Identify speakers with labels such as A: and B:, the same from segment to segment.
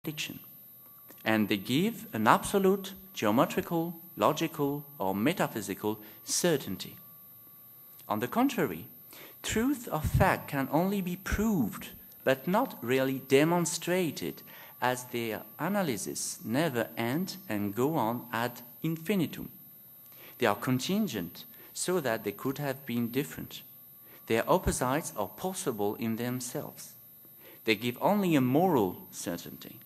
A: contradiction, and they give an absolute geometrical, logical, or metaphysical certainty. On the contrary, truth or fact can only be proved, but not really demonstrated, as their analysis never end and go on ad infinitum. They are contingent, so that they could have been different. Their opposites are possible in themselves. They give only a moral certainty.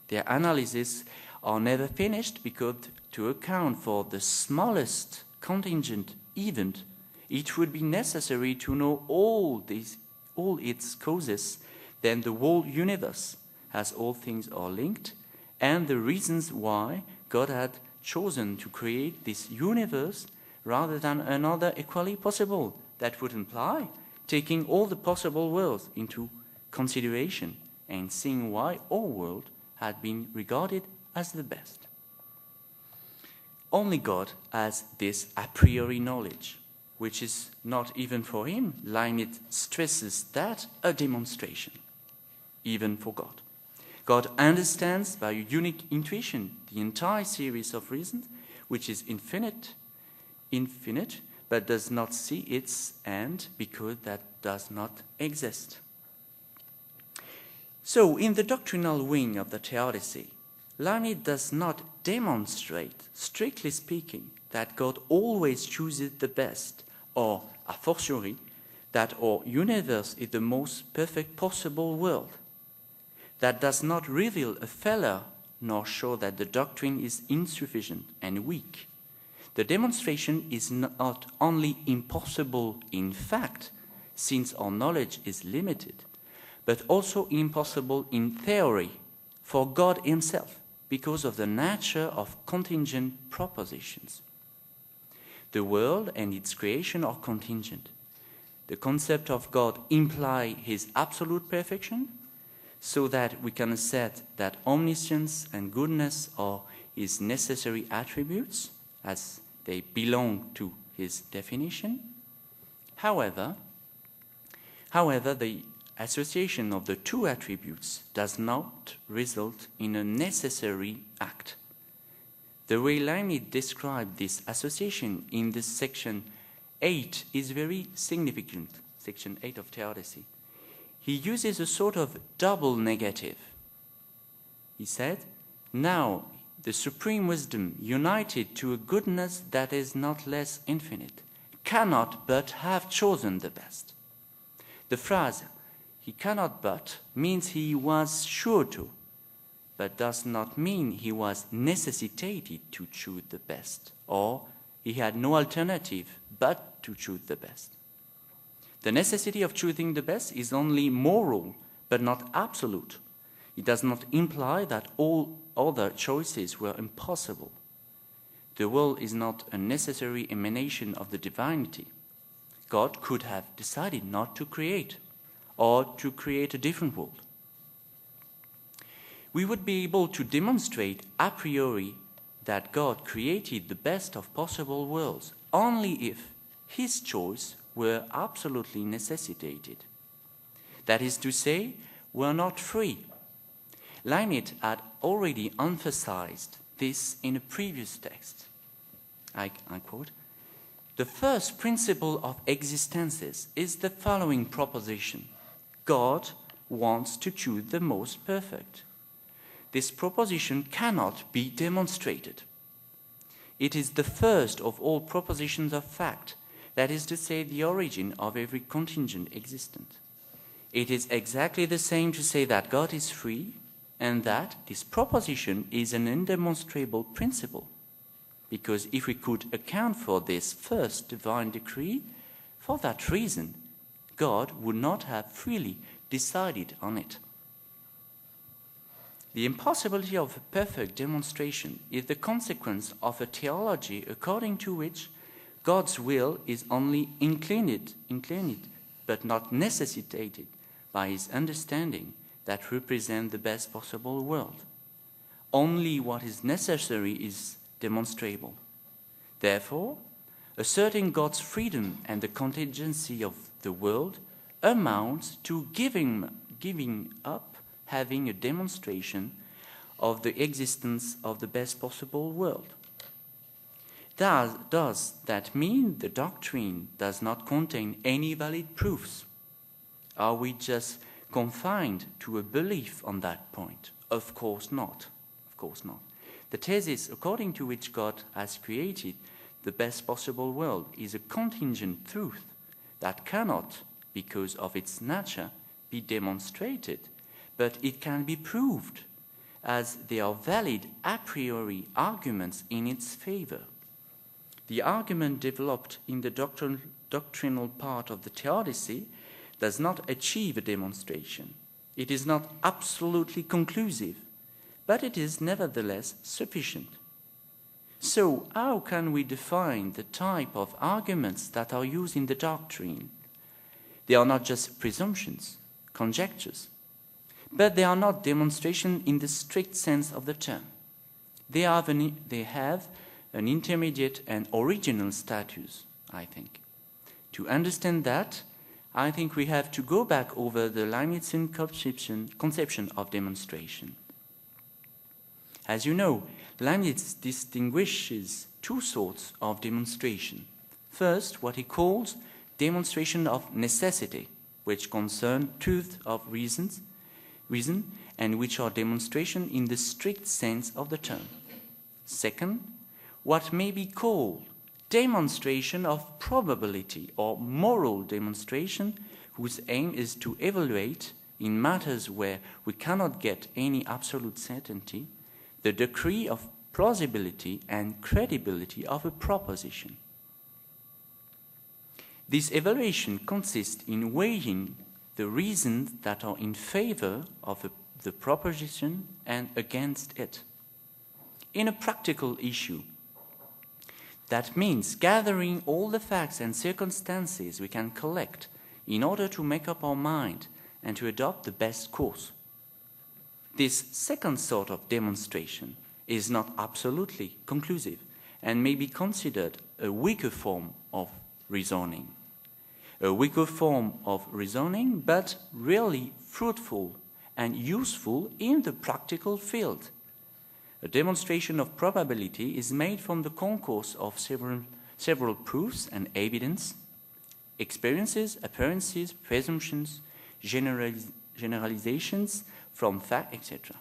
A: Their analyses are never finished because to account for the smallest contingent event, it would be necessary to know all its causes, then the whole universe, as all things are linked, and the reasons why God had chosen to create this universe rather than another equally possible. That would imply taking all the possible worlds into consideration and seeing why our world had been regarded as the best. Only God has this a priori knowledge, which is not even for him. Leibniz stresses that a demonstration, even for God. God understands by a unique intuition the entire series of reasons, which is infinite, but does not see its end because that does not exist. So, in the doctrinal wing of the Theodicy, Leibniz does not demonstrate, strictly speaking, that God always chooses the best, or, a fortiori, that our universe is the most perfect possible world. That does not reveal a failure, nor show that the doctrine is insufficient and weak. The demonstration is not only impossible in fact, since our knowledge is limited, but also impossible in theory for God himself, because of the nature of contingent propositions. The world and its creation are contingent. The concept of God implies his absolute perfection, so that we can assert that omniscience and goodness are his necessary attributes, as they belong to his definition. However, the association of the two attributes does not result in a necessary act. The way Leibniz described this association in this section 8 is very significant, section 8 of Theodicy. He uses a sort of double negative. He said, now the supreme wisdom, united to a goodness that is not less infinite, cannot but have chosen the best. The phrase, he cannot but, means he was sure to, but does not mean he was necessitated to choose the best, or he had no alternative but to choose the best. The necessity of choosing the best is only moral, but not absolute. It does not imply that all other choices were impossible. The world is not a necessary emanation of the divinity. God could have decided not to create, or to create a different world. We would be able to demonstrate a priori that God created the best of possible worlds only if his choice were absolutely necessitated. That is to say, were not free. Leibniz had already emphasized this in a previous text. I quote, "The first principle of existences is the following proposition. God wants to choose the most perfect. This proposition cannot be demonstrated. It is the first of all propositions of fact, that is to say, the origin of every contingent existent. It is exactly the same to say that God is free, and that this proposition is an indemonstrable principle, because if we could account for this first divine decree, for that reason, God would not have freely decided on it. The impossibility of a perfect demonstration is the consequence of a theology according to which God's will is only inclined, but not necessitated by his understanding that represents the best possible world. Only what is necessary is demonstrable. Therefore, asserting God's freedom and the contingency of the world amounts to giving up having a demonstration of the existence of the best possible world. Does that mean the doctrine does not contain any valid proofs? Are we just confined to a belief on that point? Of course not. Of course not. The thesis according to which God has created the best possible world is a contingent truth that cannot, because of its nature, be demonstrated, but it can be proved, as there are valid a priori arguments in its favor. The argument developed in the doctrinal part of the Theodicy does not achieve a demonstration. It is not absolutely conclusive, but it is nevertheless sufficient. So how can we define the type of arguments that are used in the doctrine? They are not just presumptions, conjectures, but they are not demonstration in the strict sense of the term. They have an intermediate and original status, I think. To understand that, I think we have to go back over the Leibnizian conception of demonstration. As you know, Leibniz distinguishes two sorts of demonstration. First, what he calls demonstration of necessity, which concern truth of reason, and which are demonstration in the strict sense of the term. Second, what may be called demonstration of probability or moral demonstration, whose aim is to evaluate, in matters where we cannot get any absolute certainty, the degree of plausibility and credibility of a proposition. This evaluation consists in weighing the reasons that are in favor of the proposition and against it. In a practical issue, that means gathering all the facts and circumstances we can collect in order to make up our mind and to adopt the best course. This second sort of demonstration is not absolutely conclusive and may be considered a weaker form of reasoning. A weaker form of reasoning, but really fruitful and useful in the practical field. A demonstration of probability is made from the concourse of several proofs and evidence, experiences, appearances, presumptions, generalizations from fact, etc.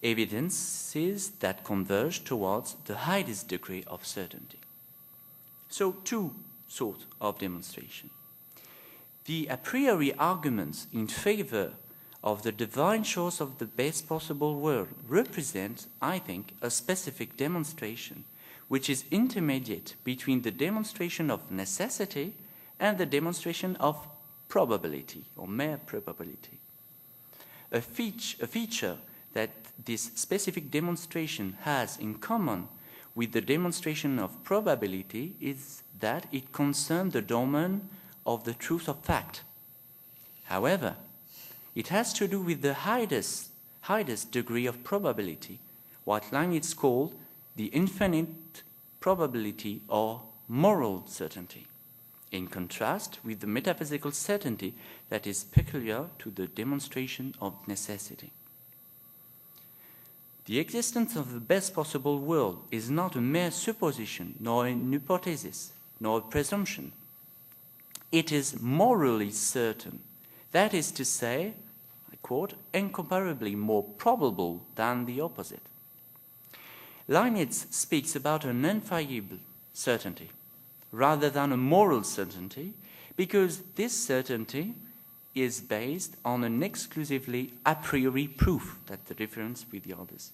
A: Evidences that converge towards the highest degree of certainty. So, two sorts of demonstration. The a priori arguments in favor of the divine choice of the best possible world represent, I think, a specific demonstration which is intermediate between the demonstration of necessity and the demonstration of probability or mere probability. A feature that this specific demonstration has in common with the demonstration of probability is that it concerns the domain of the truth of fact. However, it has to do with the highest degree of probability, what Leibniz called the infinite probability or moral certainty, in contrast with the metaphysical certainty that is peculiar to the demonstration of necessity. The existence of the best possible world is not a mere supposition, nor an hypothesis, nor a presumption. It is morally certain. That is to say, I quote, incomparably more probable than the opposite. Leibniz speaks about an infallible certainty rather than a moral certainty, because this certainty is based on an exclusively a priori proof. That's the difference with the others.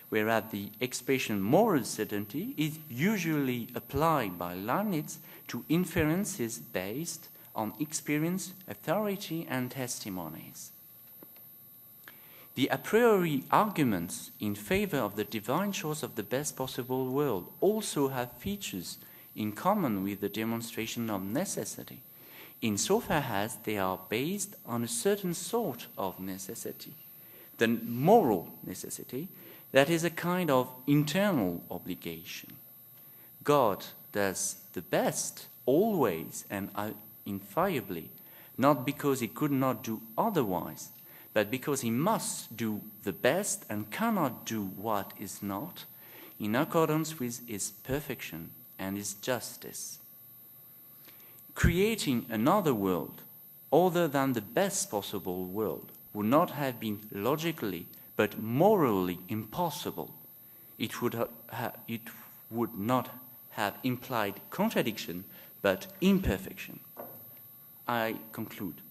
A: Whereas the expression moral certainty is usually applied by Leibniz to inferences based on experience, authority, and testimonies. The a priori arguments in favor of the divine choice of the best possible world also have features in common with the demonstration of necessity, insofar as they are based on a certain sort of necessity, the moral necessity, that is a kind of internal obligation. God does the best always and infallibly, not because he could not do otherwise, but because he must do the best and cannot do what is not, in accordance with his perfection and his justice. Creating another world, other than the best possible world, would not have been logically but morally impossible. It would not have implied contradiction but imperfection. I conclude.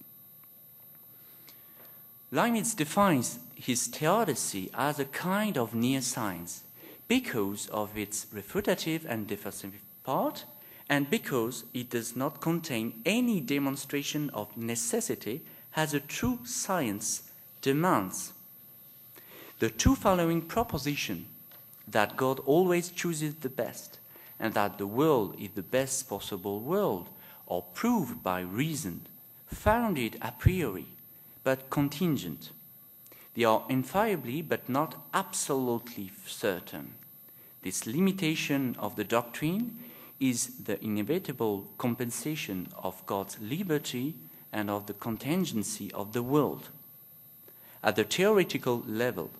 A: Leibniz defines his theodicy as a kind of near science because of its refutative and defensive part, and because it does not contain any demonstration of necessity as a true science demands. The two following propositions, that God always chooses the best, and that the world is the best possible world, are proved by reason, founded a priori, but contingent. They are infallibly but not absolutely certain. This limitation of the doctrine is the inevitable compensation of God's liberty and of the contingency of the world. At the theoretical level,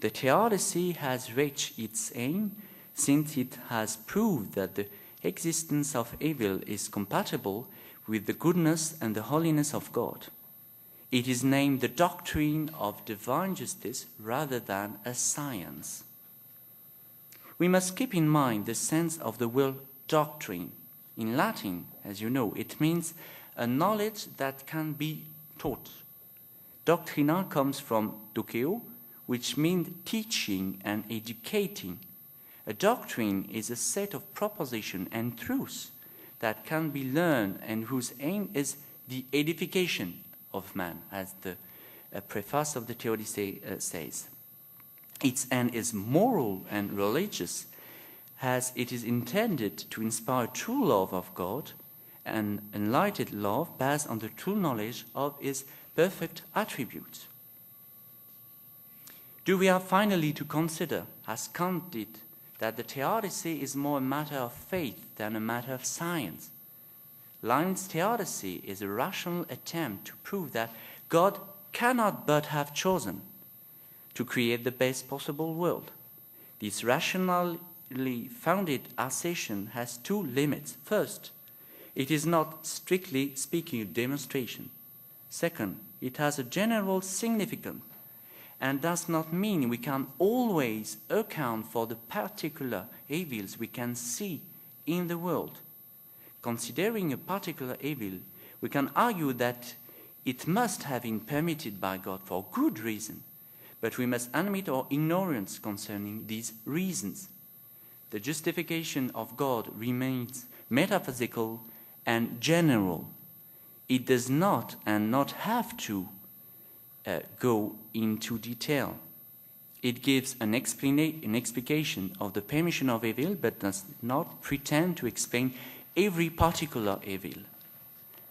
A: the theodicy has reached its aim since it has proved that the existence of evil is compatible with the goodness and the holiness of God. It is named the doctrine of divine justice rather than a science. We must keep in mind the sense of the word doctrine. In Latin, as you know, it means a knowledge that can be taught. Doctrina comes from doceo, which means teaching and educating. A doctrine is a set of propositions and truths that can be learned and whose aim is the edification of man, as the preface of the Theodicy says. Its end is moral and religious, as it is intended to inspire true love of God and enlightened love based on the true knowledge of his perfect attributes. Do we have finally to consider, as Kant did, that the theodicy is more a matter of faith than a matter of science? Leibniz's theodicy is a rational attempt to prove that God cannot but have chosen to create the best possible world. This rationally founded assertion has two limits. First, it is not strictly speaking a demonstration. Second, it has a general significance and does not mean we can always account for the particular evils we can see in the world. Considering a particular evil, we can argue that it must have been permitted by God for good reason, but we must admit our ignorance concerning these reasons. The justification of God remains metaphysical and general. It does not and not have to go into detail. It gives an explication of the permission of evil, but does not pretend to explain every particular evil.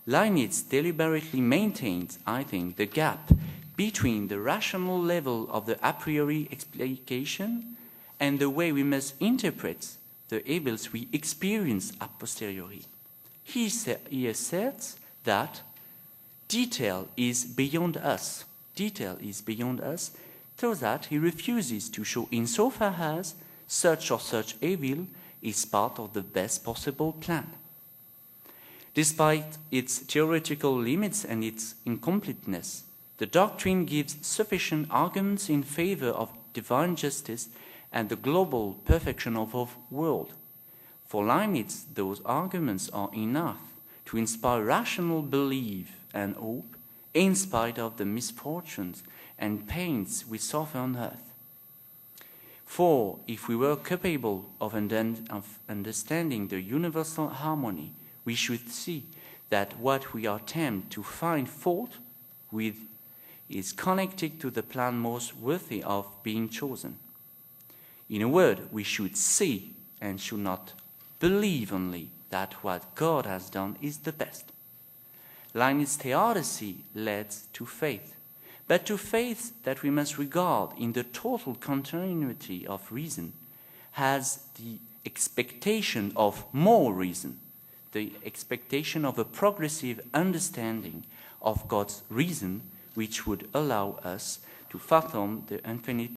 A: Leibniz deliberately maintains, I think, the gap between the rational level of the a priori explication and the way we must interpret the evils we experience a posteriori. He asserts that detail is beyond us. Detail is beyond us, so that he refuses to show insofar as such or such evil is part of the best possible plan. Despite its theoretical limits and its incompleteness, the doctrine gives sufficient arguments in favor of divine justice and the global perfection of our world. For Leibniz, those arguments are enough to inspire rational belief and hope in spite of the misfortunes and pains we suffer on earth. For if we were capable of understanding the universal harmony, we should see that what we are tempted to find fault with is connected to the plan most worthy of being chosen. In a word, we should see and should not believe only that what God has done is the best. Leibniz's theodicy leads to faith, but to faith that we must regard in the total continuity of reason as the expectation of more reason, the expectation of a progressive understanding of God's reason which would allow us to fathom the infinite